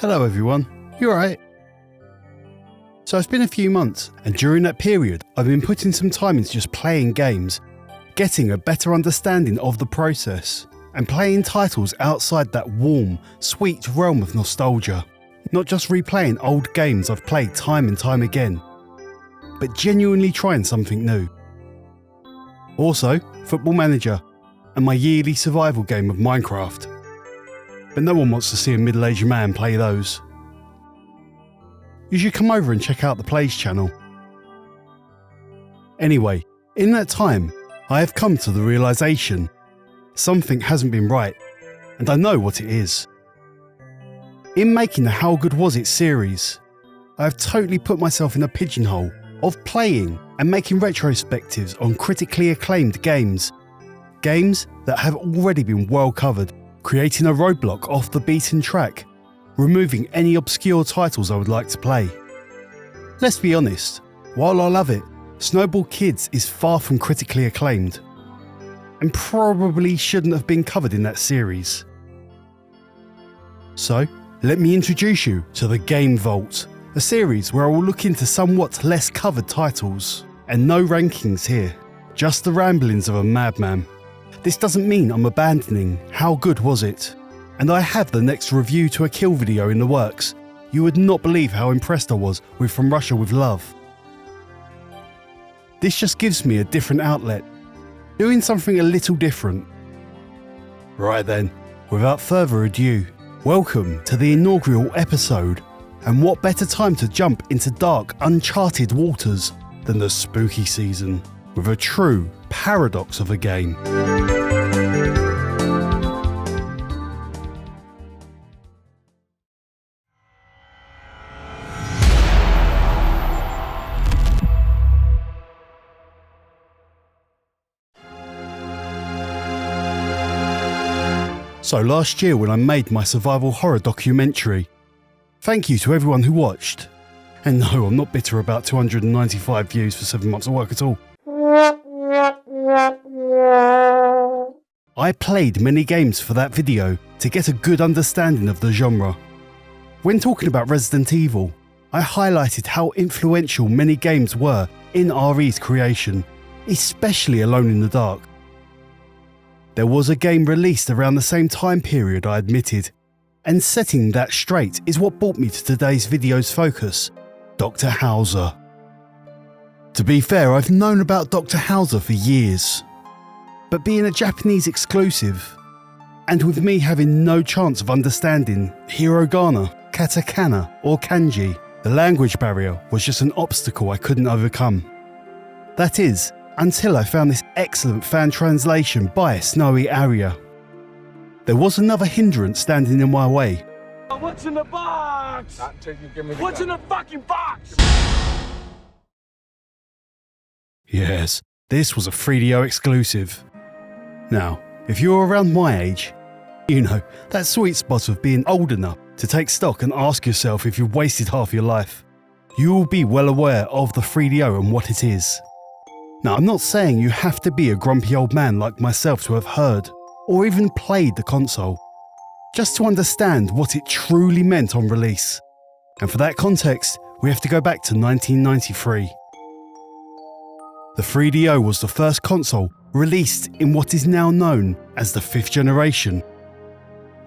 Hello everyone, you alright? So it's been a few months, and during that period I've been putting some time into just playing games, getting a better understanding of the process, and playing titles outside that warm, sweet realm of nostalgia. Not just replaying old games I've played time and time again, but genuinely trying something new. Also, Football Manager, and my yearly survival game of Minecraft. But no one wants to see a middle-aged man play those. You should come over and check out the Plays channel. Anyway, in that time, I have come to the realisation something hasn't been right, and I know what it is. In making the How Good Was It series, I have totally put myself in a pigeonhole of playing and making retrospectives on critically acclaimed games. Games that have already been well covered, creating a roadblock off the beaten track, removing any obscure titles I would like to play. Let's be honest, while I love it, Snowball Kids is far from critically acclaimed, and probably shouldn't have been covered in that series. So, let me introduce you to the Game Vault, a series where I will look into somewhat less covered titles, and no rankings here, just the ramblings of a madman. This doesn't mean I'm abandoning How Good Was It, and I have the next review to a kill video in the works. You would not believe how impressed I was with From Russia With Love. This just gives me a different outlet, doing something a little different. Right then, without further ado, welcome to the inaugural episode, and what better time to jump into dark, uncharted waters than the spooky season, with a true paradox of a game. So last year when I made my survival horror documentary, thank you to everyone who watched. And no, I'm not bitter about 295 views for 7 months of work at all. I played many games for that video to get a good understanding of the genre. When talking about Resident Evil, I highlighted how influential many games were in RE's creation, especially Alone in the Dark. There was a game released around the same time period, I admitted, and setting that straight is what brought me to today's video's focus, Doctor Hauzer. To be fair, I've known about Doctor Hauzer for years, but being a Japanese exclusive, and with me having no chance of understanding hiragana, katakana or kanji, the language barrier was just an obstacle I couldn't overcome. That is, until I found this excellent fan translation by Snowy Aria. There was another hindrance standing in my way. What's in the box? What's in the fucking box? Yes, this was a 3DO exclusive. Now, if you're around my age, you know, that sweet spot of being old enough to take stock and ask yourself if you've wasted half your life, you will be well aware of the 3DO and what it is. Now, I'm not saying you have to be a grumpy old man like myself to have heard or even played the console, just to understand what it truly meant on release. And for that context, we have to go back to 1993. The 3DO was the first console released in what is now known as the 5th generation.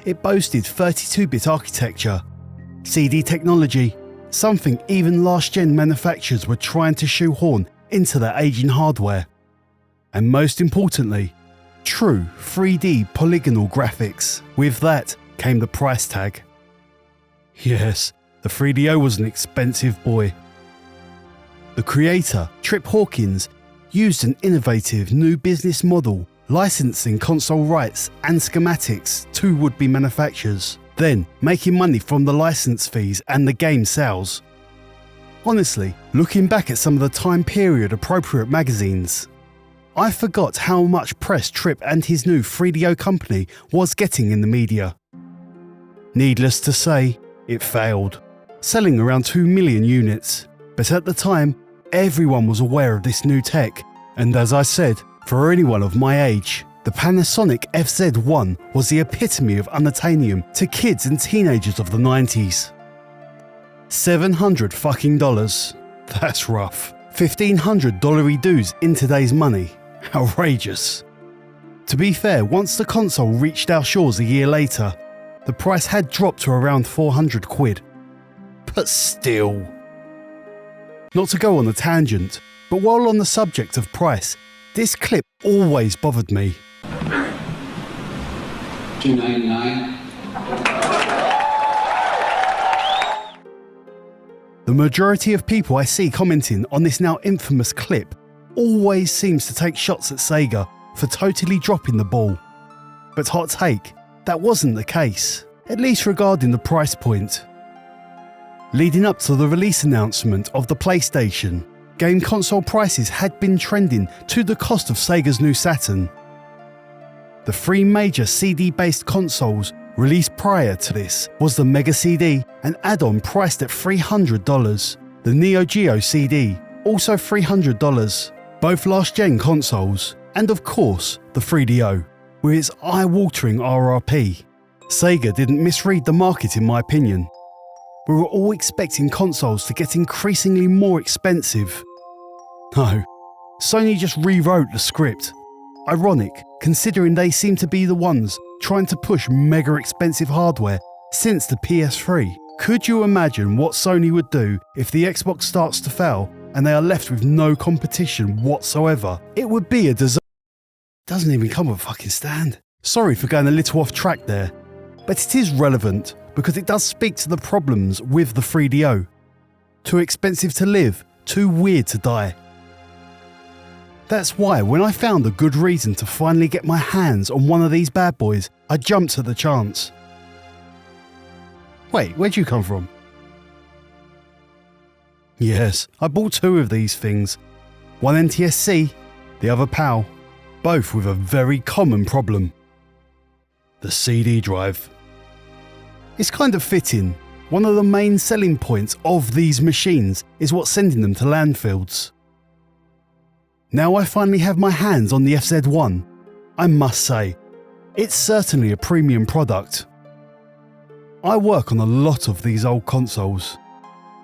It boasted 32-bit architecture, CD technology, something even last-gen manufacturers were trying to shoehorn into their aging hardware. And most importantly, true 3D polygonal graphics. With that came the price tag. Yes, the 3DO was an expensive boy. The creator, Trip Hawkins, used an innovative new business model licensing console rights and schematics to would-be manufacturers, then making money from the license fees and the game sales. Honestly, looking back at some of the time period appropriate magazines, I forgot how much press Tripp and his new 3DO company was getting in the media. Needless to say, it failed, selling around 2 million units, but at the time, everyone was aware of this new tech, and as I said, for anyone of my age, the Panasonic FZ1 was the epitome of unattainium to kids and teenagers of the 90s. $700 fucking dollars. That's rough. $1,500 dollary dues in today's money. Outrageous. To be fair, once the console reached our shores a year later, the price had dropped to around 400 quid. But still. Not to go on a tangent, but while on the subject of price, this clip always bothered me. $2.99. The majority of people I see commenting on this now infamous clip always seems to take shots at Sega for totally dropping the ball. But hot take, that wasn't the case, at least regarding the price point. Leading up to the release announcement of the PlayStation, game console prices had been trending to the cost of Sega's new Saturn. The three major CD-based consoles released prior to this was the Mega CD, an add-on priced at $300, the Neo Geo CD, also $300, both last-gen consoles, and of course the 3DO, with its eye-watering RRP. Sega didn't misread the market in my opinion. We were all expecting consoles to get increasingly more expensive. No, Sony just rewrote the script. Ironic, considering they seem to be the ones trying to push mega expensive hardware since the PS3. Could you imagine what Sony would do if the Xbox starts to fail and they are left with no competition whatsoever? It would be a disaster. It doesn't even come with a fucking stand. Sorry for going a little off track there, but it is relevant because it does speak to the problems with the 3DO. Too expensive to live, too weird to die. That's why when I found a good reason to finally get my hands on one of these bad boys, I jumped at the chance. Wait, where'd you come from? Yes, I bought two of these things. One NTSC, the other PAL, both with a very common problem. The CD drive. It's kind of fitting. One of the main selling points of these machines is what's sending them to landfills. Now I finally have my hands on the FZ1, I must say, it's certainly a premium product. I work on a lot of these old consoles,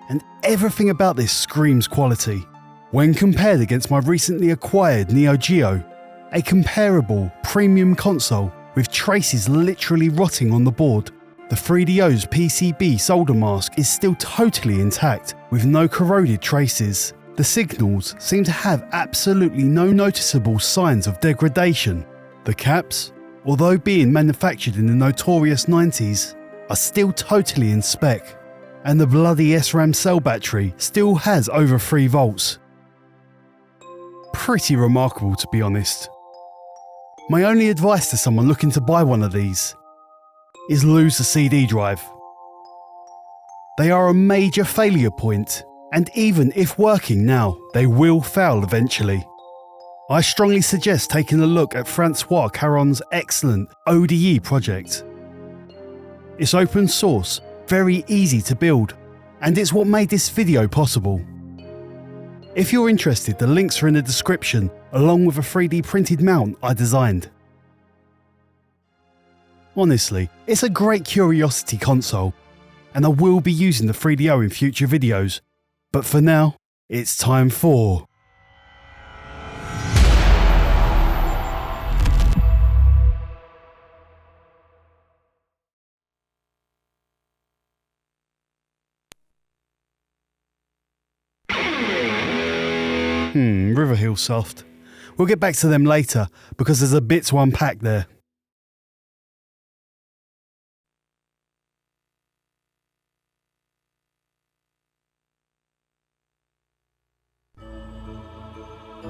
and everything about this screams quality. When compared against my recently acquired Neo Geo, a comparable premium console with traces literally rotting on the board, the 3DO's PCB solder mask is still totally intact with no corroded traces. The signals seem to have absolutely no noticeable signs of degradation. The caps, although being manufactured in the notorious 90s, are still totally in spec, and the bloody SRAM cell battery still has over 3 volts. Pretty remarkable, to be honest. My only advice to someone looking to buy one of these is lose the CD drive. They are a major failure point, and even if working now, they will fail eventually. I strongly suggest taking a look at Francois Caron's excellent ODE project. It's open source, very easy to build, and it's what made this video possible. If you're interested, the links are in the description, along with a 3D printed mount I designed. Honestly, it's a great curiosity console, and I will be using the 3DO in future videos. But for now, it's time for... Riverhill Soft. We'll get back to them later, because there's a bit to unpack there.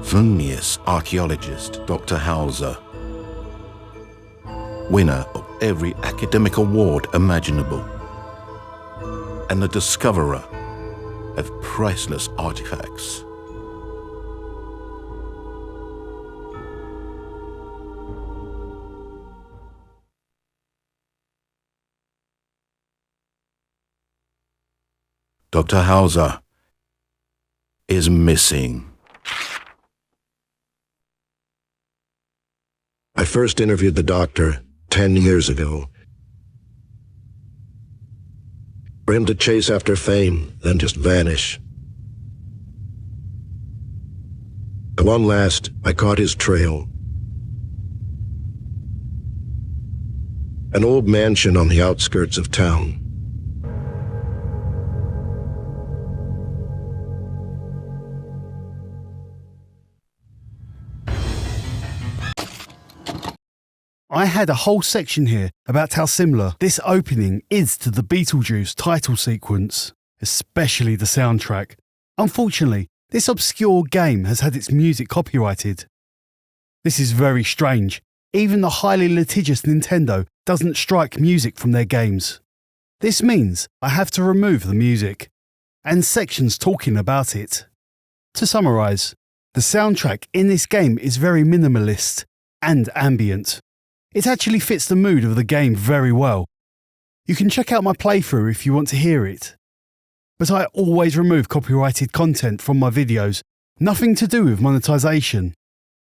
Funnius archaeologist Dr. Hauzer winner of every academic award imaginable, and the discoverer of priceless artifacts. Dr. Hauzer is missing. I first interviewed the doctor 10 years ago. For him to chase after fame, then just vanish. At one last, I caught his trail. An old mansion on the outskirts of town. I had a whole section here about how similar this opening is to the Beetlejuice title sequence, especially the soundtrack. Unfortunately, this obscure game has had its music copyrighted. This is very strange. Even the highly litigious Nintendo doesn't strike music from their games. This means I have to remove the music, and sections talking about it. To summarise, the soundtrack in this game is very minimalist and ambient. It actually fits the mood of the game very well. You can check out my playthrough if you want to hear it. But I always remove copyrighted content from my videos, nothing to do with monetization.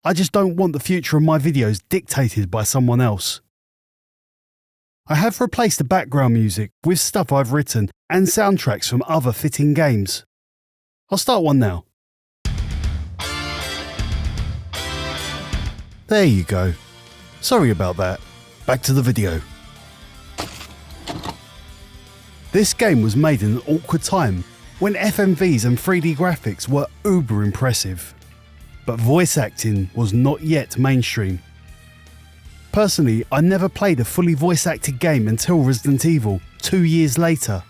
I just don't want the future of my videos dictated by someone else. I have replaced the background music with stuff I've written and soundtracks from other fitting games. I'll start one now. There you go. Sorry about that. Back to the video. This game was made in an awkward time when FMVs and 3D graphics were uber impressive, but voice acting was not yet mainstream. Personally, I never played a fully voice acted game until Resident Evil 2 years later,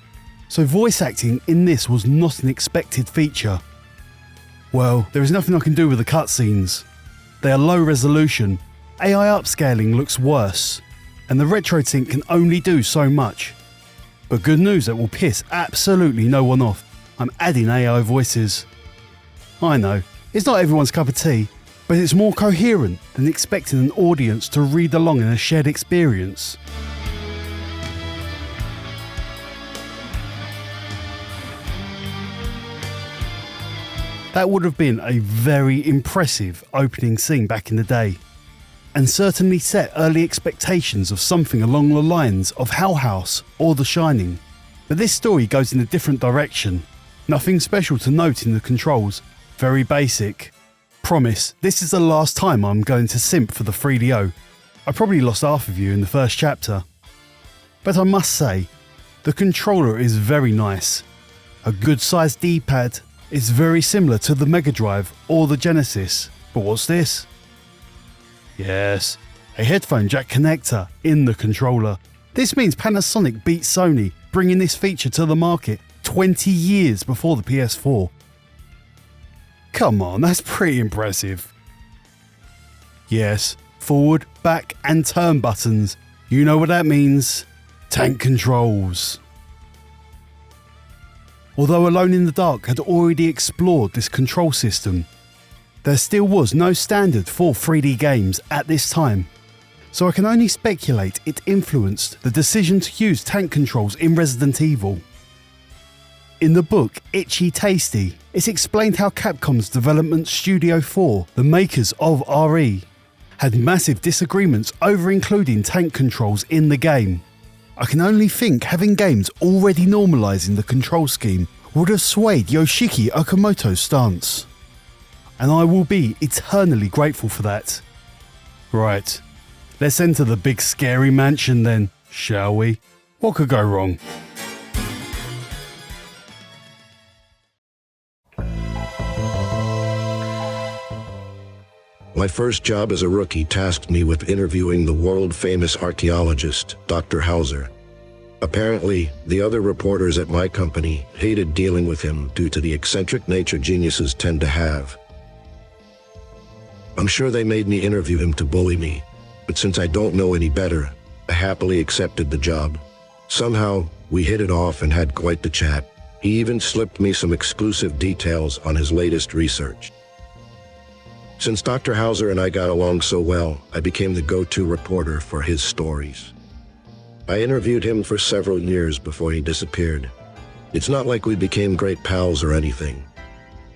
so voice acting in this was not an expected feature. Well, there is nothing I can do with the cutscenes. They are low resolution. AI upscaling looks worse, and the RetroSync can only do so much. But good news that will piss absolutely no one off. I'm adding AI voices. I know, it's not everyone's cup of tea, but it's more coherent than expecting an audience to read along in a shared experience. That would have been a very impressive opening scene back in the day, and certainly set early expectations of something along the lines of Hell House or The Shining. But this story goes in a different direction. Nothing special to note in the controls, very basic. Promise, this is the last time I'm going to simp for the 3DO. I probably lost half of you in the first chapter. But I must say, the controller is very nice. A good sized D-pad. It's very similar to the Mega Drive or the Genesis. But what's this? Yes, a headphone jack connector in the controller. This means Panasonic beat Sony, bringing this feature to the market 20 years before the PS4. Come on, that's pretty impressive. Yes, forward, back and turn buttons. You know what that means. Tank controls. Although Alone in the Dark had already explored this control system, there still was no standard for 3D games at this time, so I can only speculate it influenced the decision to use tank controls in Resident Evil. In the book Itchy Tasty, it's explained how Capcom's development Studio 4, the makers of RE, had massive disagreements over including tank controls in the game. I can only think having games already normalising the control scheme would have swayed Yoshiki Okamoto's stance. And I will be eternally grateful for that. Right, let's enter the big scary mansion then, shall we? What could go wrong? My first job as a rookie tasked me with interviewing the world-famous archaeologist, Dr. Hauzer. Apparently, the other reporters at my company hated dealing with him due to the eccentric nature geniuses tend to have. I'm sure they made me interview him to bully me, but since I don't know any better, happily accepted the job. Somehow, we hit it off and had quite the chat. He even slipped me some exclusive details on his latest research. Since Dr. Hauzer and I got along so well, I became the go-to reporter for his stories. I interviewed him for several years before he disappeared. It's not like we became great pals or anything.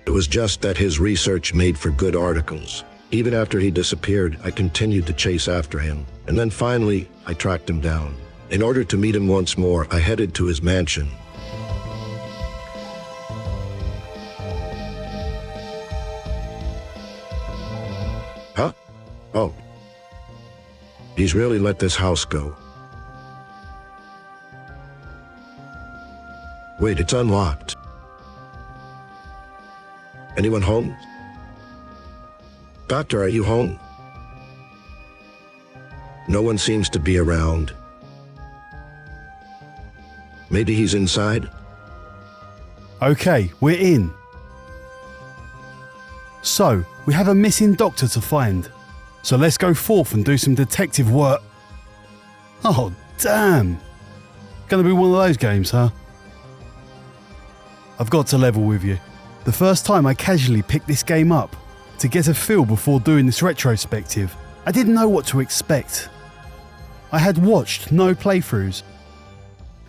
It was just that his research made for good articles. Even after he disappeared, I continued to chase after him, and then finally, I tracked him down. In order to meet him once more, I headed to his mansion. Huh? Oh. He's really let this house go. Wait, it's unlocked. Anyone home? Doctor, are you home? No one seems to be around. Maybe he's inside? Okay, we're in. So, we have a missing doctor to find. So let's go forth and do some detective work. Oh, damn. Gonna be one of those games, huh? I've got to level with you. The first time I casually picked this game up, to get a feel before doing this retrospective, I didn't know what to expect. I had watched no playthroughs,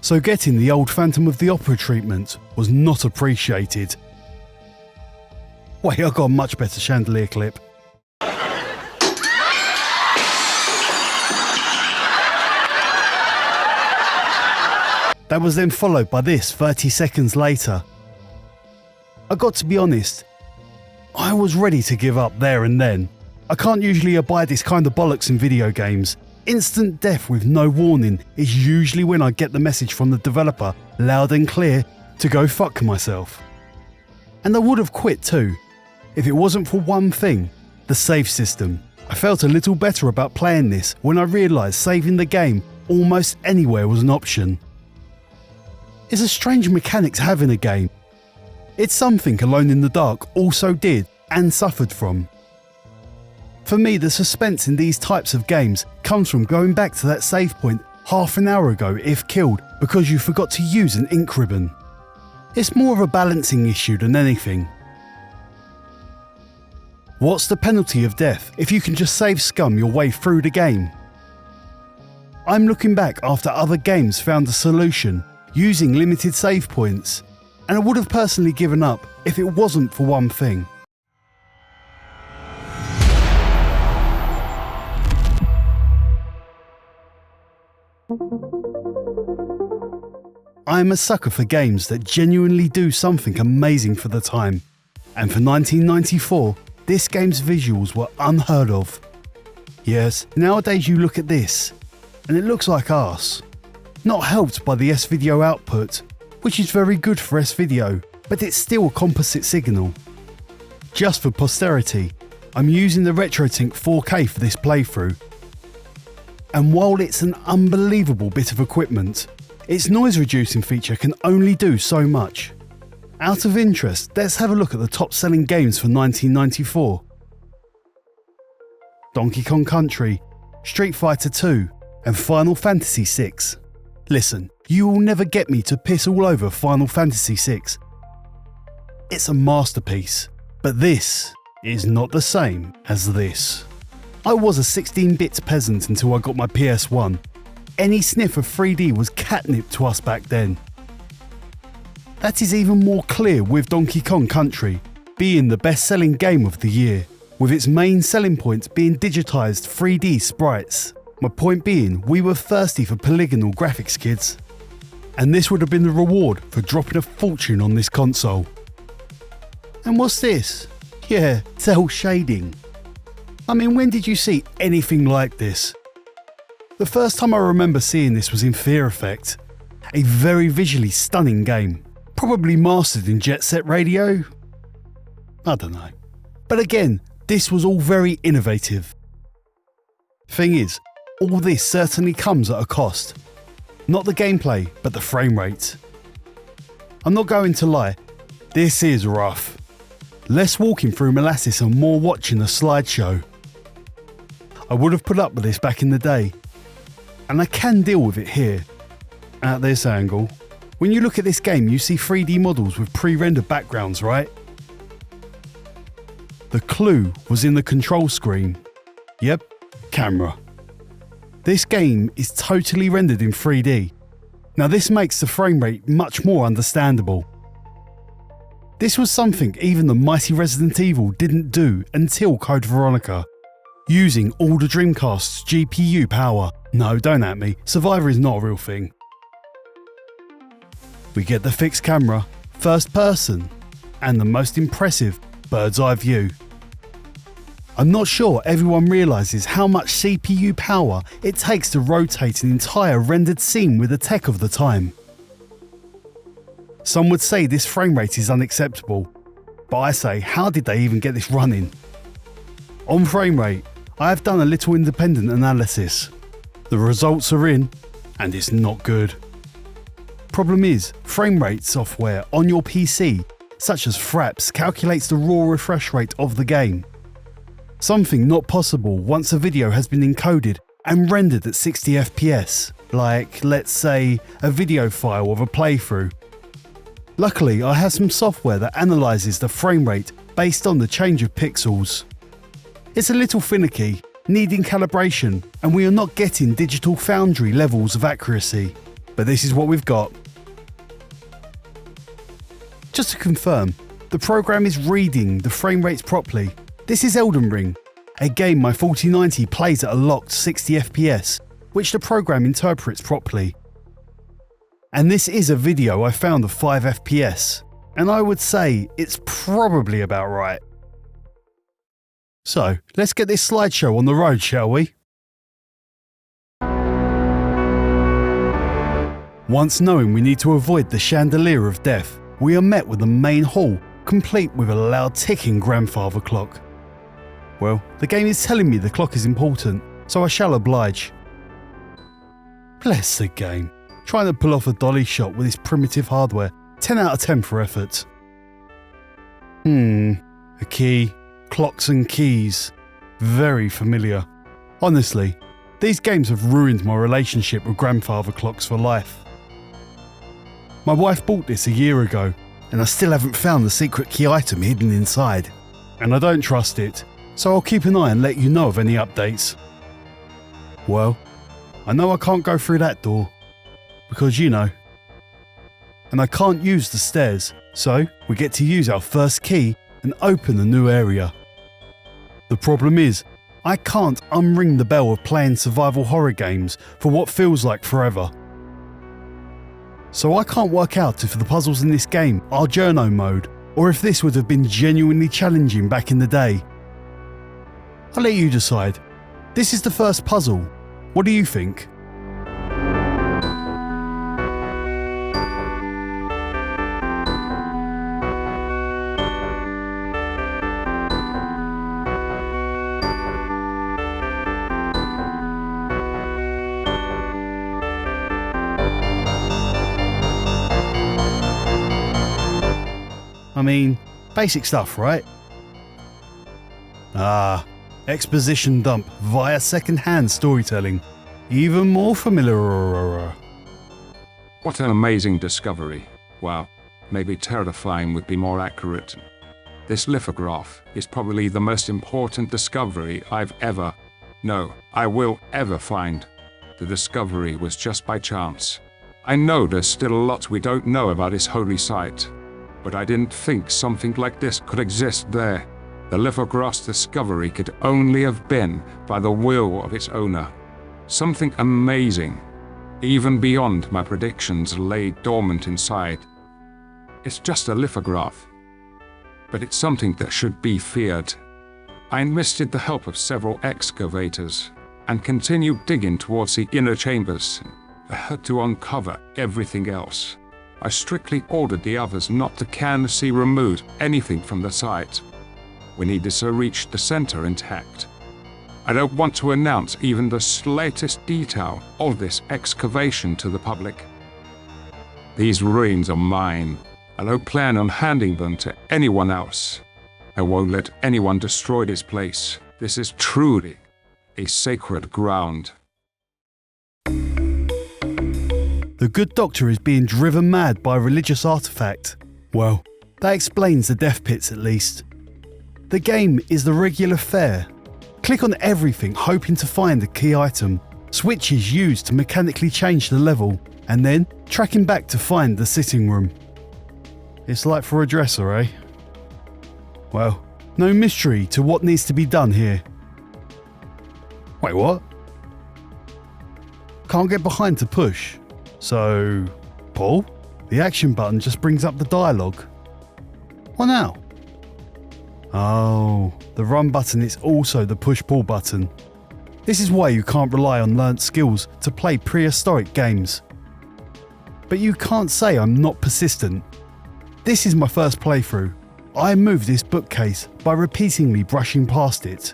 so getting the old Phantom of the Opera treatment was not appreciated. Wait, I got a much better chandelier clip. That was then followed by this 30 seconds later. I got to be honest, I was ready to give up there and then. I can't usually abide this kind of bollocks in video games. Instant death with no warning is usually when I get the message from the developer loud and clear to go fuck myself. And I would have quit too, if it wasn't for one thing, the save system. I felt a little better about playing this when I realised saving the game almost anywhere was an option. It's a strange mechanic to have in a game. It's something Alone in the Dark also did and suffered from. For me, the suspense in these types of games comes from going back to that save point half an hour ago if killed because you forgot to use an ink ribbon. It's more of a balancing issue than anything. What's the penalty of death if you can just save scum your way through the game? I'm looking back after other games found a solution using limited save points, and I would have personally given up if it wasn't for one thing. I am a sucker for games that genuinely do something amazing for the time, and for 1994, this game's visuals were unheard of. Yes, nowadays you look at this, and it looks like arse. Not helped by the S-Video output, which is very good for S-Video, but it's still a composite signal. Just for posterity, I'm using the RetroTink 4K for this playthrough. And while it's an unbelievable bit of equipment, its noise reducing feature can only do so much. Out of interest, let's have a look at the top selling games for 1994. Donkey Kong Country, Street Fighter 2, and Final Fantasy VI. Listen, you will never get me to piss all over Final Fantasy VI. It's a masterpiece, but this is not the same as this. I was a 16-bit peasant until I got my PS1. Any sniff of 3D was catnip to us back then. That is even more clear with Donkey Kong Country being the best-selling game of the year, with its main selling point being digitised 3D sprites. My point being, we were thirsty for polygonal graphics, kids. And this would have been the reward for dropping a fortune on this console. And what's this? Yeah, cell shading. I mean, when did you see anything like this? The first time I remember seeing this was in Fear Effect, a very visually stunning game, probably mastered in Jet Set Radio? I don't know. But again, this was all very innovative. Thing is, all this certainly comes at a cost. Not the gameplay, but the frame rate. I'm not going to lie, this is rough. Less walking through molasses and more watching a slideshow. I would have put up with this back in the day. and I can deal with it here. At this angle, when you look at this game, you see 3D models with pre-rendered backgrounds, right? The clue was in the control screen. Yep, camera. This game is totally rendered in 3D. Now this makes the frame rate much more understandable. This was something even the mighty Resident Evil didn't do until Code Veronica. Using all the Dreamcast's GPU power. No, don't at me, Survivor is not a real thing. We get the fixed camera, first person, and the most impressive bird's eye view. I'm not sure everyone realises how much CPU power it takes to rotate an entire rendered scene with the tech of the time. Some would say this frame rate is unacceptable, but I say, how did they even get this running? On frame rate, I have done a little independent analysis. The results are in, and it's not good. Problem is, frame rate software on your PC, such as Fraps, calculates the raw refresh rate of the game. Something not possible once a video has been encoded and rendered at 60 FPS, like, let's say, a video file of a playthrough. Luckily, I have some software that analyses the frame rate based on the change of pixels. It's a little finicky, needing calibration, and we are not getting Digital Foundry levels of accuracy, but this is what we've got. Just to confirm, the program is reading the frame rates properly. This is Elden Ring, a game my 4090 plays at a locked 60 FPS, which the program interprets properly. And this is a video I found of 5 FPS, and I would say it's probably about right. So, let's get this slideshow on the road, shall we? Once knowing we need to avoid the chandelier of death, we are met with the main hall, complete with a loud ticking grandfather clock. Well, the game is telling me the clock is important, so I shall oblige. Bless the game, trying to pull off a dolly shot with this primitive hardware, 10 out of 10 for effort. A key, clocks and keys, very familiar. Honestly, these games have ruined my relationship with grandfather clocks for life. My wife bought this a year ago, and I still haven't found the secret key item hidden inside. And I don't trust it, so I'll keep an eye and let you know of any updates. Well, I know I can't go through that door, because you know. And I can't use the stairs, so we get to use our first key and open a new area. The problem is, I can't unring the bell of playing survival horror games for what feels like forever. So I can't work out if the puzzles in this game are journo mode, or if this would have been genuinely challenging back in the day. I'll let you decide. This is the first puzzle. What do you think? I mean, basic stuff, right? Exposition dump via second-hand storytelling. Even more familiar. What an amazing discovery. Wow, maybe terrifying would be more accurate. This lithograph is probably the most important discovery I will ever find. The discovery was just by chance. I know there's still a lot we don't know about this holy site, but I didn't think something like this could exist there. The lithograph's discovery could only have been by the will of its owner. Something amazing, even beyond my predictions, lay dormant inside. It's just a lithograph, but it's something that should be feared. I enlisted the help of several excavators and continued digging towards the inner chambers. I had to uncover everything else. I strictly ordered the others not to canvassy remove anything from the site. We needed to reach the center intact. I don't want to announce even the slightest detail of this excavation to the public. These ruins are mine. I don't plan on handing them to anyone else. I won't let anyone destroy this place. This is truly a sacred ground. The good doctor is being driven mad by a religious artifact. Well, that explains the death pits at least. The game is the regular fare. Click on everything hoping to find a key item, switches used to mechanically change the level, and then tracking back to find the sitting room. It's like for a dresser, eh? Well, no mystery to what needs to be done here. Wait, what? Can't get behind to push. So, pull? The action button just brings up the dialogue. What now? Oh, the run button is also the push-pull button. This is why you can't rely on learnt skills to play prehistoric games. But you can't say I'm not persistent. This is my first playthrough. I moved this bookcase by repeatedly brushing past it.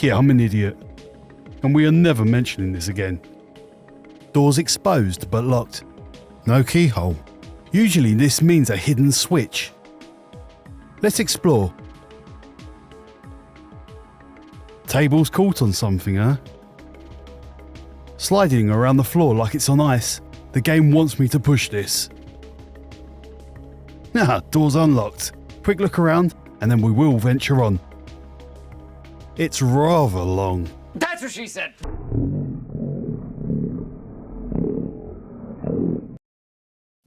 Yeah, I'm an idiot. And we are never mentioning this again. Doors exposed but locked. No keyhole. Usually this means a hidden switch. Let's explore. Table's caught on something, huh? Sliding around the floor like it's on ice. The game wants me to push this. Nah, door's unlocked. Quick look around, and then we will venture on. It's rather long. That's what she said.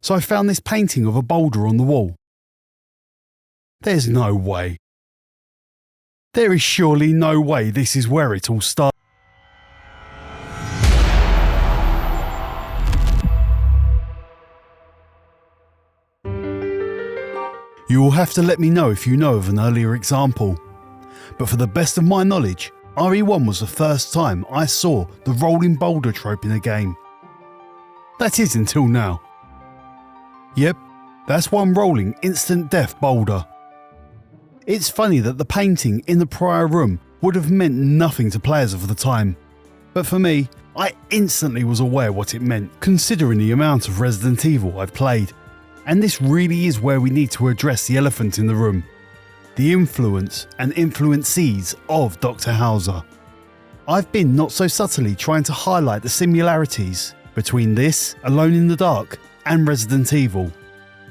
So I found this painting of a boulder on the wall. There's no way. There is surely no way this is where it all started. You will have to let me know if you know of an earlier example. But for the best of my knowledge, RE1 was the first time I saw the rolling boulder trope in a game. That is until now. Yep, that's one rolling instant death boulder. It's funny that the painting in the prior room would have meant nothing to players of the time. But for me, I instantly was aware what it meant, considering the amount of Resident Evil I've played. And this really is where we need to address the elephant in the room. The influence and influencees of Doctor Hauzer. I've been not so subtly trying to highlight the similarities between this, Alone in the Dark, and Resident Evil.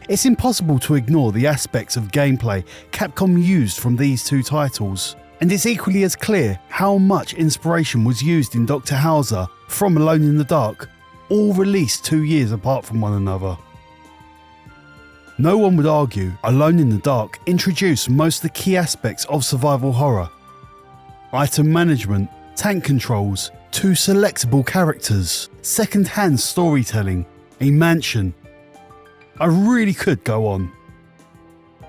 It's impossible to ignore the aspects of gameplay Capcom used from these two titles, and it's equally as clear how much inspiration was used in Doctor Hauzer from Alone in the Dark, all released 2 years apart from one another. No one would argue Alone in the Dark introduced most of the key aspects of survival horror. Item management, tank controls, 2 selectable characters, second-hand storytelling, a mansion. I really could go on.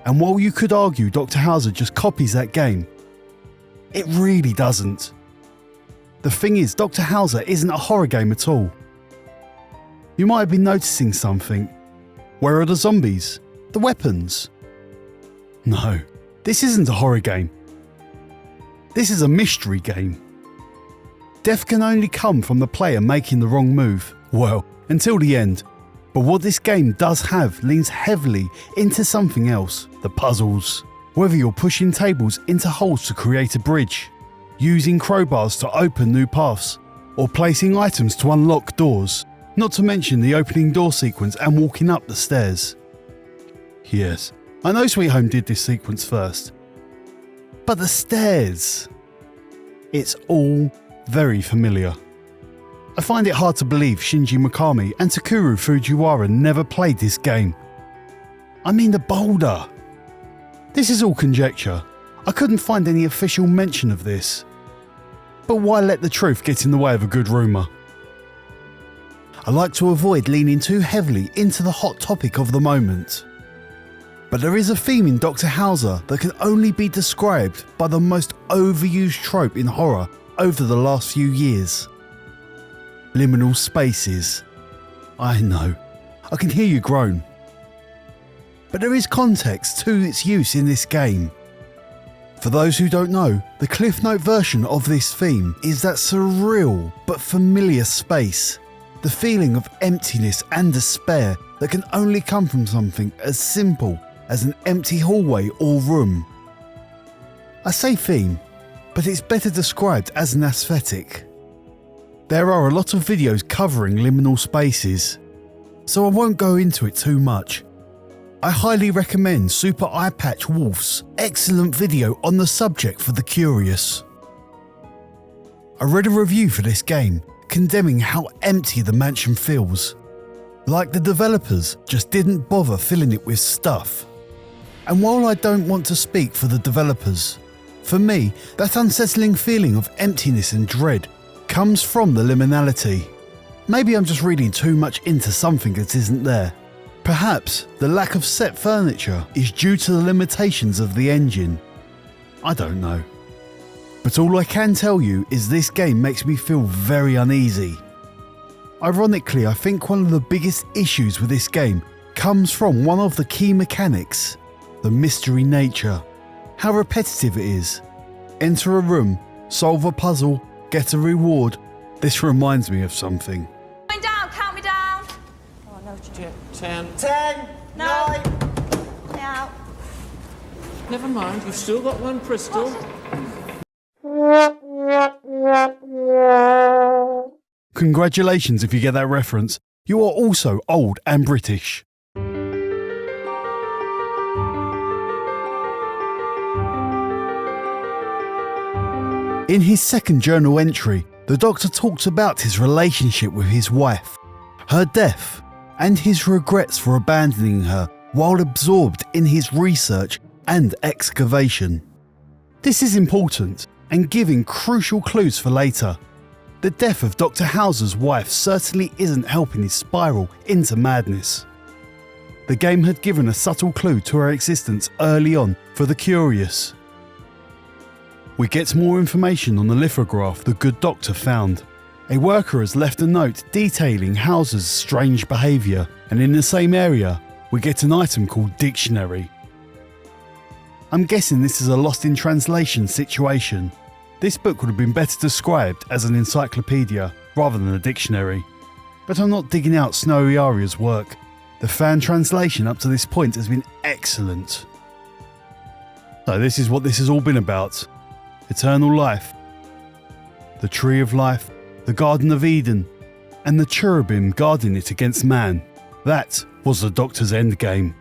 And while you could argue Doctor Hauzer just copies that game, it really doesn't. The thing is, Doctor Hauzer isn't a horror game at all. You might have been noticing something. Where are the zombies? The weapons? No, this isn't a horror game. This is a mystery game. Death can only come from the player making the wrong move. Well, until the end. But what this game does have leans heavily into something else, the puzzles. Whether you're pushing tables into holes to create a bridge, using crowbars to open new paths, or placing items to unlock doors, not to mention the opening door sequence and walking up the stairs. Yes, I know Sweet Home did this sequence first. But the stairs! It's all very familiar. I find it hard to believe Shinji Mikami and Takeru Fujiwara never played this game. I mean the boulder. This is all conjecture. I couldn't find any official mention of this. But why let the truth get in the way of a good rumour? I like to avoid leaning too heavily into the hot topic of the moment. But there is a theme in Doctor Hauzer that can only be described by the most overused trope in horror over the last few years. Liminal spaces. I know, I can hear you groan. But there is context to its use in this game. For those who don't know, the Cliff Note version of this theme is that surreal but familiar space. The feeling of emptiness and despair that can only come from something as simple as an empty hallway or room. I say theme, but it's better described as an aesthetic. There are a lot of videos covering liminal spaces, so I won't go into it too much. I highly recommend Super Eye Patch Wolf's excellent video on the subject for the curious. I read a review for this game condemning how empty the mansion feels. Like the developers just didn't bother filling it with stuff. And while I don't want to speak for the developers, for me, that unsettling feeling of emptiness and dread comes from the liminality. Maybe I'm just reading too much into something that isn't there. Perhaps the lack of set furniture is due to the limitations of the engine. I don't know. But all I can tell you is this game makes me feel very uneasy. Ironically, I think one of the biggest issues with this game comes from one of the key mechanics, the mystery nature. How repetitive it is. Enter a room, solve a puzzle, get a reward. This reminds me of something. Count me down. Oh, no, 10. 10. No. 9. Now. Never mind, you've still got one crystal. Congratulations if you get that reference. You are also old and British. In his second journal entry, the Doctor talks about his relationship with his wife, her death, and his regrets for abandoning her while absorbed in his research and excavation. This is important and giving crucial clues for later. The death of Dr. Hauzer's wife certainly isn't helping his spiral into madness. The game had given a subtle clue to her existence early on for the curious. We get more information on the lithograph the good doctor found. A worker has left a note detailing Hauzer's strange behaviour, and in the same area, we get an item called Dictionary. I'm guessing this is a lost in translation situation. This book would have been better described as an encyclopedia rather than a dictionary. But I'm not digging out Snowy Aria's work. The fan translation up to this point has been excellent. So this is what this has all been about. Eternal life, the tree of life, the Garden of Eden, and the cherubim guarding it against man. That was the Doctor's endgame.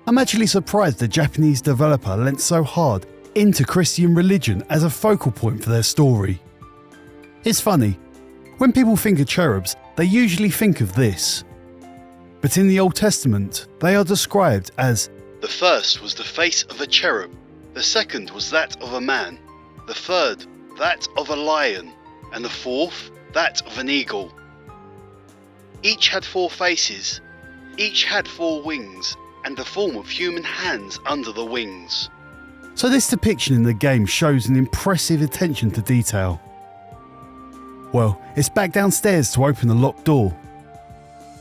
I'm actually surprised the Japanese developer lent so hard into Christian religion as a focal point for their story. It's funny, when people think of cherubs, they usually think of this. But in the Old Testament, they are described as the first was the face of a cherub, the second was that of a man, the third that of a lion, and the fourth that of an eagle. Each had 4 faces, each had 4 wings, and the form of human hands under the wings. So this depiction in the game shows an impressive attention to detail. Well, it's back downstairs to open the locked door.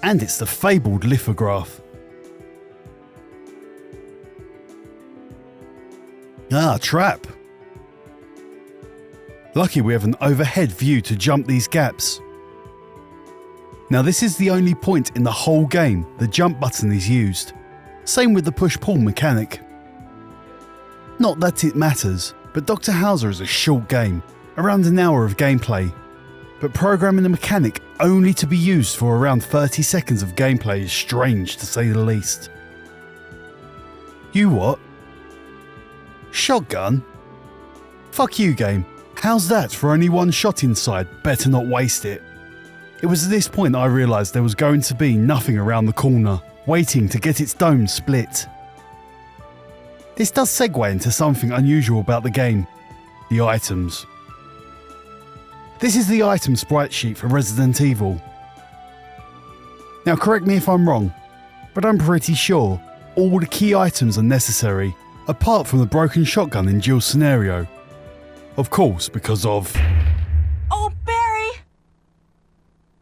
And it's the fabled lithograph. Ah, trap. Lucky we have an overhead view to jump these gaps. Now this is the only point in the whole game the jump button is used. Same with the push-pull mechanic. Not that it matters, but Doctor Hauzer is a short game, around an hour of gameplay. But programming the mechanic only to be used for around 30 seconds of gameplay is strange to say the least. You what? Shotgun? Fuck you, game. How's that for only 1 shot inside? Better not waste it. It was at this point I realised there was going to be nothing around the corner, waiting to get its dome split. This does segue into something unusual about the game, the items. This is the item sprite sheet for Resident Evil. Now correct me if I'm wrong, but I'm pretty sure all the key items are necessary, apart from the broken shotgun in Jill's scenario. Of course, because of... Oh, Barry!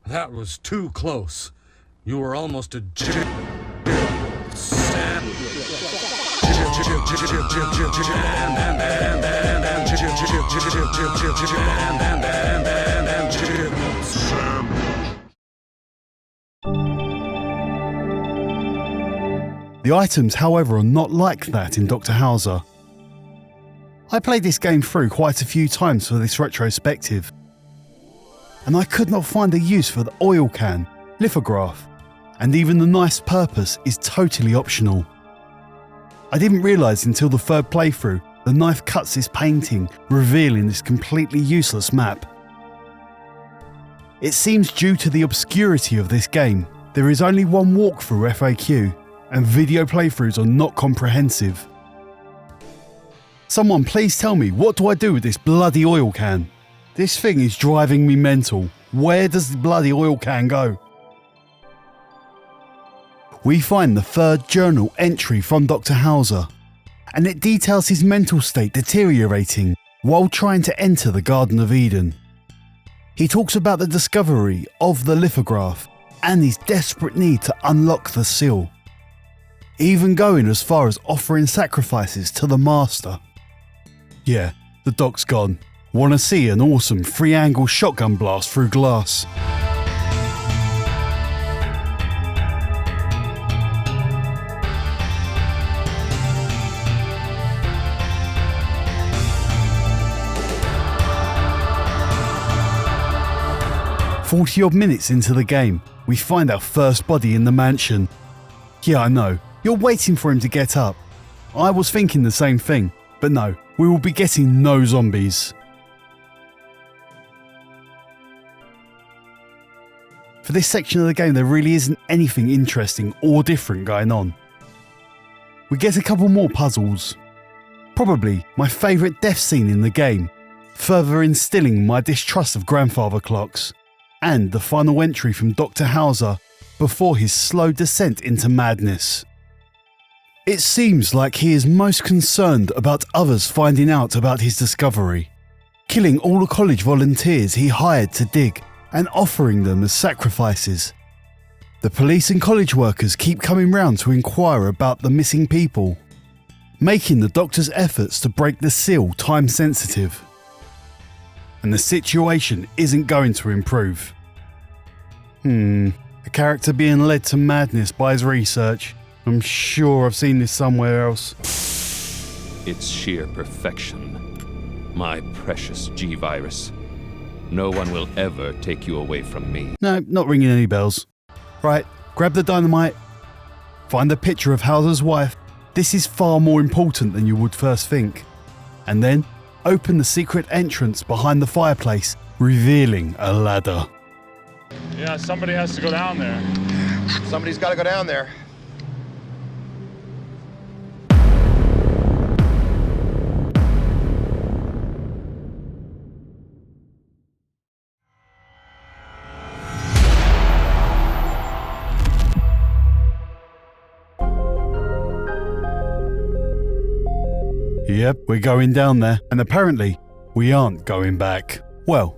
That was too close. You were almost a The items, however, are not like that in Doctor Hauzer. I played this game through quite a few times for this retrospective, and I could not find a use for the oil can, lithograph, and even the knife's purpose is totally optional. I didn't realise until the third playthrough the knife cuts this painting, revealing this completely useless map. It seems due to the obscurity of this game, there is only one walkthrough FAQ, and video playthroughs are not comprehensive. Someone please tell me, what do I do with this bloody oil can? This thing is driving me mental. Where does the bloody oil can go? We find the third journal entry from Doctor Hauzer, and it details his mental state deteriorating while trying to enter the Garden of Eden. He talks about the discovery of the lithograph and his desperate need to unlock the seal, even going as far as offering sacrifices to the Master. Yeah, the doc's gone. Wanna see an awesome 3-angle shotgun blast through glass? "40-odd minutes into the game, we find our first body in the mansion. Yeah, I know, you're waiting for him to get up. I was thinking the same thing, but no, we will be getting no zombies. For this section of the game, there really isn't anything interesting or different going on. We get a couple more puzzles. Probably my favourite death scene in the game, further instilling my distrust of grandfather clocks, and the final entry from Doctor Hauzer before his slow descent into madness. It seems like he is most concerned about others finding out about his discovery, killing all the college volunteers he hired to dig and offering them as sacrifices. The police and college workers keep coming round to inquire about the missing people, making the Doctor's efforts to break the seal time sensitive. And the situation isn't going to improve. A character being led to madness by his research. I'm sure I've seen this somewhere else. It's sheer perfection. My precious G-Virus. No one will ever take you away from me. No, not ringing any bells. Right, grab the dynamite. Find a picture of Hauzer's wife. This is far more important than you would first think. And then open the secret entrance behind the fireplace, revealing a ladder. Yeah, somebody has to go down there. Somebody's got to go down there. Yep, we're going down there, and apparently we aren't going back. Well,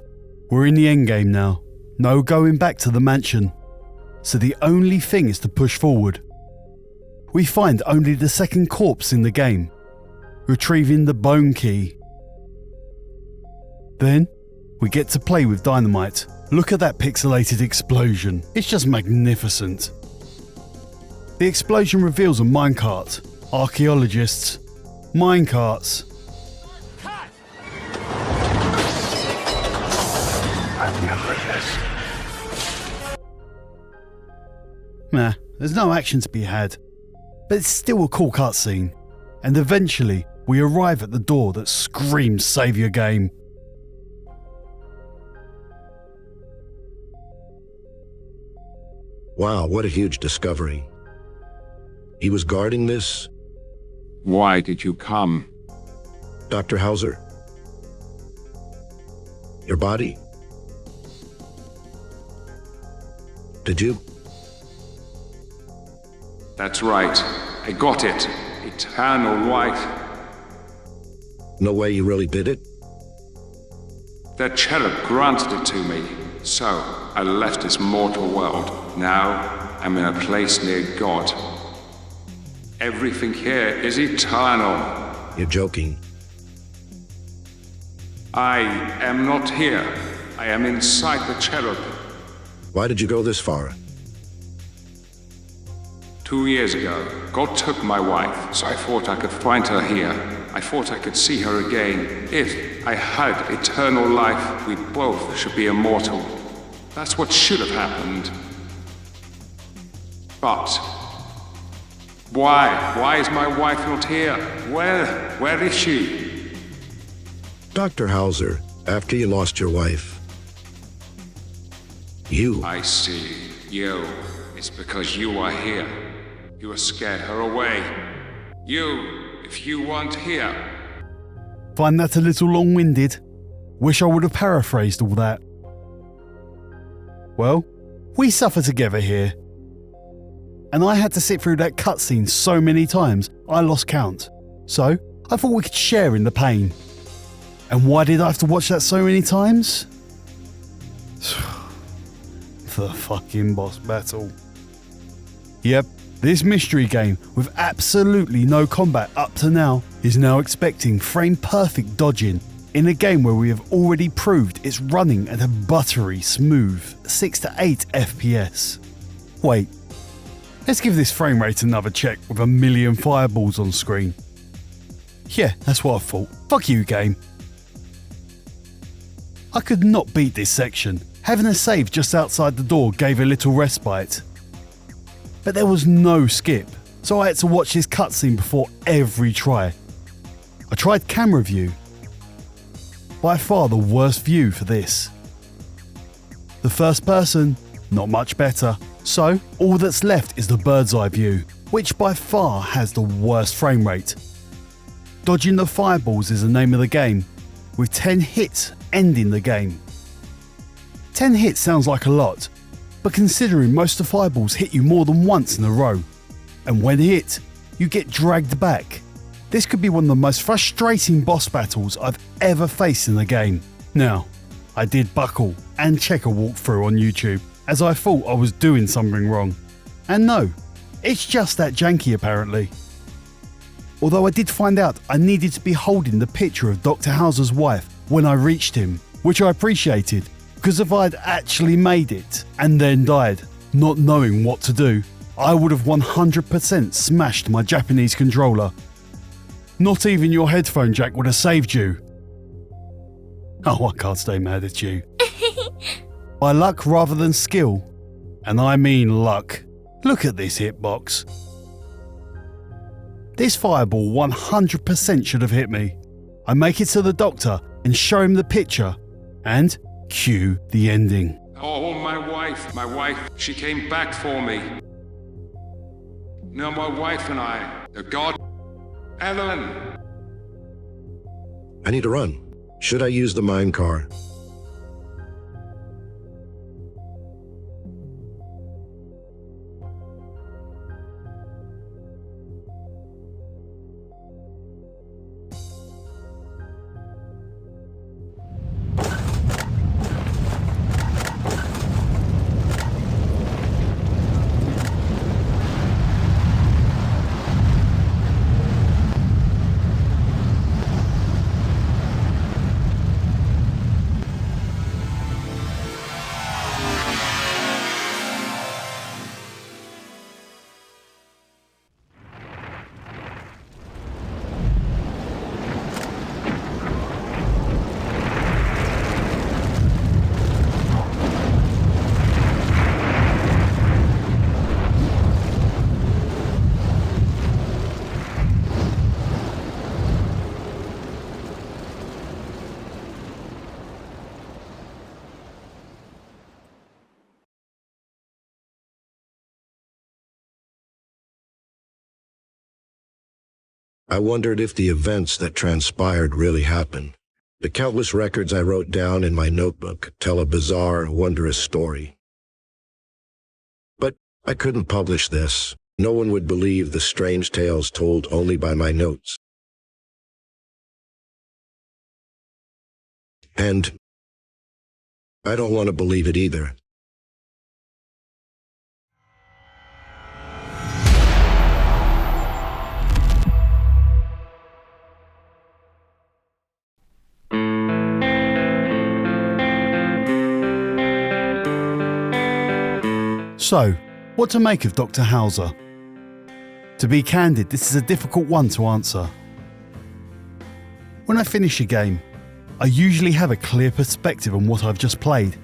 we're in the endgame now. No going back to the mansion. So the only thing is to push forward. We find only the second corpse in the game, retrieving the bone key. Then we get to play with dynamite. Look at that pixelated explosion. It's just magnificent. The explosion reveals a minecart. Archaeologists. Minecarts. Nah, there's no action to be had, but it's still a cool cutscene, and eventually we arrive at the door that screams save your game. Wow, what a huge discovery. He was guarding this? Why did you come? Dr. Hauzer. Your body. Did you? That's right. I got it. Eternal life. No way you really did it? That cherub granted it to me. So, I left this mortal world. Now, I'm in a place near God. Everything here is eternal. You're joking. I am not here. I am inside the cherub. Why did you go this far? 2 years ago, God took my wife, so I thought I could find her here. I thought I could see her again. If I had eternal life, we both should be immortal. That's what should have happened. But why is my wife not here? Where is she? Dr. Hauzer, after you lost your wife, I see. It's because you are here. You have scared her away. If you weren't here. Find that a little long-winded? Wish I would have paraphrased all that. Well, we suffer together here. And I had to sit through that cutscene so many times, I lost count. So, I thought we could share in the pain. And why did I have to watch that so many times? The fucking boss battle. Yep, this mystery game, with absolutely no combat up to now, is now expecting frame-perfect dodging in a game where we have already proved it's running at a buttery smooth 6 to 8 FPS. Wait, let's give this frame rate another check with a million fireballs on screen. Yeah, that's what I thought. Fuck you, game. I could not beat this section. Having a save just outside the door gave a little respite. But there was no skip, so I had to watch this cutscene before every try. I tried camera view. By far the worst view for this. The first person, not much better. So, all that's left is the bird's eye view, which by far has the worst frame rate. Dodging the fireballs is the name of the game, with 10 hits ending the game. 10 hits sounds like a lot, but considering most of the fireballs hit you more than once in a row, and when hit, you get dragged back. This could be one of the most frustrating boss battles I've ever faced in the game. Now, I did buckle and check a walkthrough on YouTube, as I thought I was doing something wrong. And no, it's just that janky apparently. Although I did find out I needed to be holding the picture of Dr. Hauzer's wife when I reached him, which I appreciated, because if I'd actually made it and then died, not knowing what to do, I would have 100% smashed my Japanese controller. Not even your headphone jack would have saved you. Oh, I can't stay mad at you. By luck rather than skill, and I mean luck. Look at this hitbox. This fireball 100% should have hit me. I make it to the doctor and show him the picture, and cue the ending. Oh, my wife, she came back for me. Now my wife and I, the god, Evelyn. I need to run. Should I use the mine car? I wondered if the events that transpired really happened. The countless records I wrote down in my notebook tell a bizarre, wondrous story. But I couldn't publish this. No one would believe the strange tales told only by my notes. And I don't want to believe it either. So, what to make of Dr. Hauzer? To be candid, this is a difficult one to answer. When I finish a game, I usually have a clear perspective on what I've just played.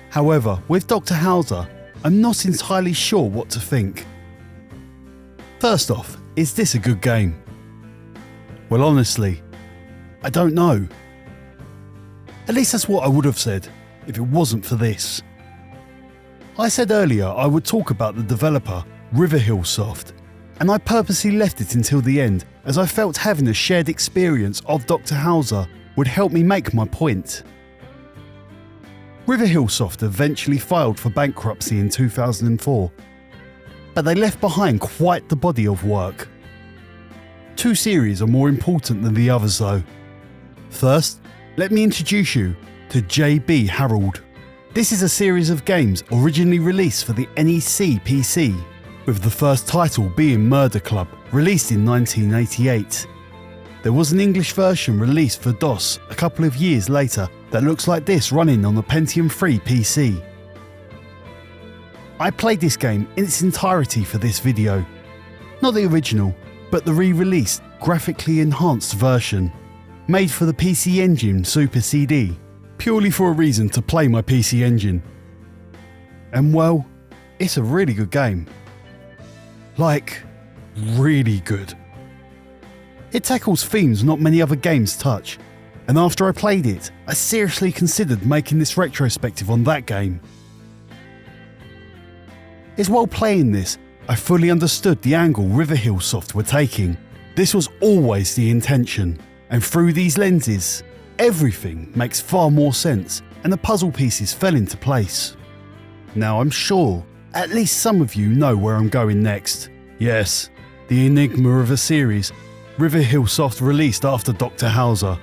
However, with Doctor Hauzer, I'm not entirely sure what to think. First off, is this a good game? Well, honestly, I don't know. At least that's what I would have said if it wasn't for this. I said earlier I would talk about the developer, Riverhillsoft, and I purposely left it until the end as I felt having a shared experience of Doctor Hauzer would help me make my point. Riverhillsoft eventually filed for bankruptcy in 2004, but they left behind quite the body of work. Two series are more important than the others though. First, let me introduce you to J.B. Harold. This is a series of games originally released for the NEC PC, with the first title being Murder Club, released in 1988. There was an English version released for DOS a couple of years later that looks like this running on a Pentium 3 PC. I played this game in its entirety for this video. Not the original, but the re-released, graphically enhanced version, made for the PC Engine Super CD, purely for a reason to play my PC Engine. And well, it's a really good game. Like, really good. It tackles themes not many other games touch, and after I played it, I seriously considered making this retrospective on that game. It's while playing this, I fully understood the angle Riverhillsoft were taking. This was always the intention, and through these lenses, everything makes far more sense and the puzzle pieces fell into place. Now I'm sure at least some of you know where I'm going next. Yes, the enigma of a series Riverhillsoft released after Doctor Hauzer.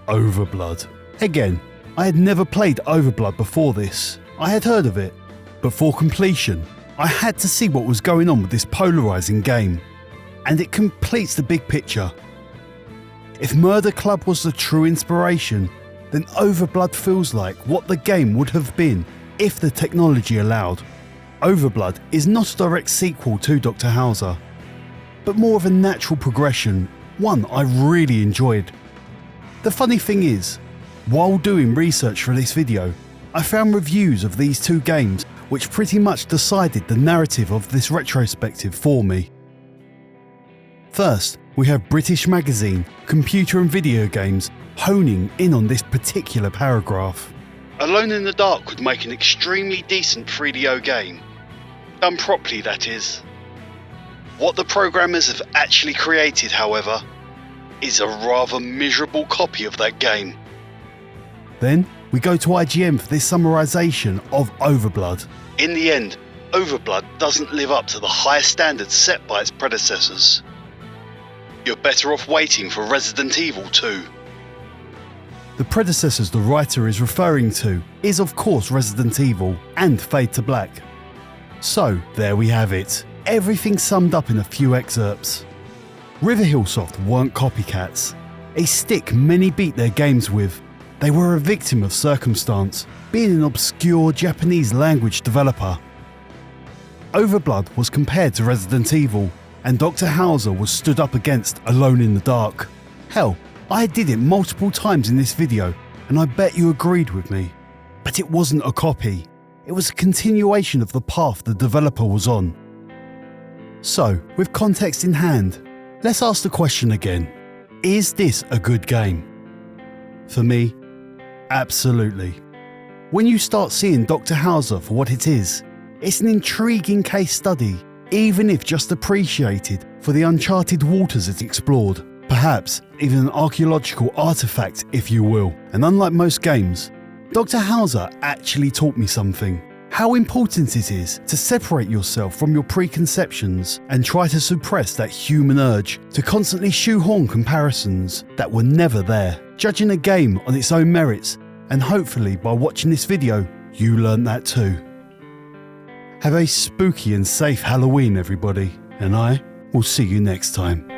Overblood. Again, I had never played Overblood before this. I had heard of it, but for completion, I had to see what was going on with this polarising game. And it completes the big picture. If Murder Club was the true inspiration, then Overblood feels like what the game would have been if the technology allowed. Overblood is not a direct sequel to Doctor Hauzer, but more of a natural progression, one I really enjoyed. The funny thing is, while doing research for this video, I found reviews of these two games which pretty much decided the narrative of this retrospective for me. First, we have British magazine, Computer and Video Games, honing in on this particular paragraph. Alone in the Dark would make an extremely decent 3DO game. Done properly, that is. What the programmers have actually created, however, is a rather miserable copy of that game. Then, we go to IGN for this summarisation of Overblood. In the end, Overblood doesn't live up to the high standards set by its predecessors. You're better off waiting for Resident Evil 2. The predecessors the writer is referring to is of course Resident Evil and Fade to Black. So there we have it, everything summed up in a few excerpts. Riverhillsoft weren't copycats, a stick many beat their games with. They were a victim of circumstance, being an obscure Japanese language developer. Overblood was compared to Resident Evil, and Dr. Hauzer was stood up against Alone in the Dark. Hell, I did it multiple times in this video, and I bet you agreed with me. But it wasn't a copy, it was a continuation of the path the developer was on. So, with context in hand, let's ask the question again. Is this a good game? For me, absolutely. When you start seeing Dr. Hauzer for what it is, it's an intriguing case study, even if just appreciated for the uncharted waters it explored. Perhaps even an archaeological artifact, if you will. And unlike most games, Dr. Hauzer actually taught me something. How important it is to separate yourself from your preconceptions and try to suppress that human urge to constantly shoehorn comparisons that were never there. Judging a game on its own merits, and hopefully by watching this video, you learned that too. Have a spooky and safe Halloween, everybody, and I will see you next time.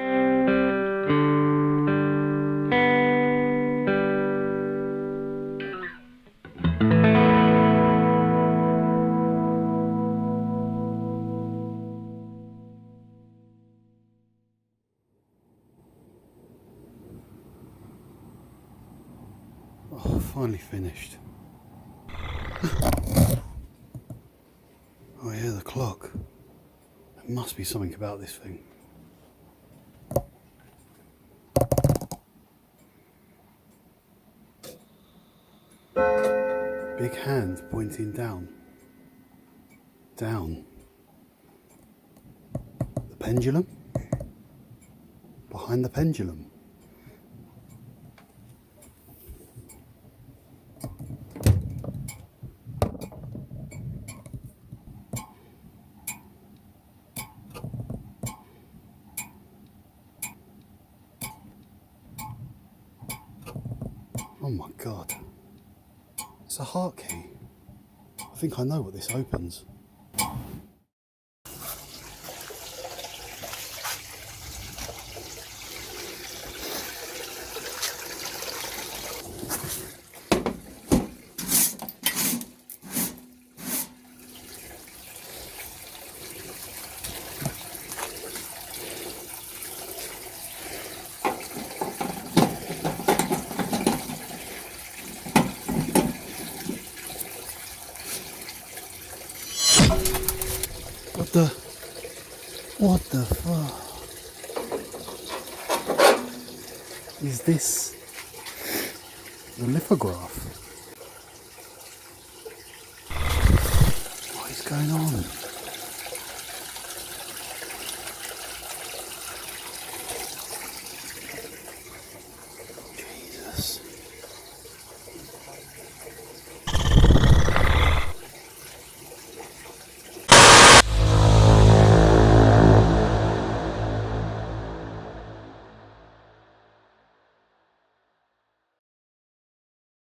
Oh, finally finished. o'clock. There must be something about this thing. Big hand pointing down. Down. The pendulum? Behind the pendulum. Oh my god. It's a heart key. I think I know what this opens. What the fuck? Is this the lithograph? What is going on?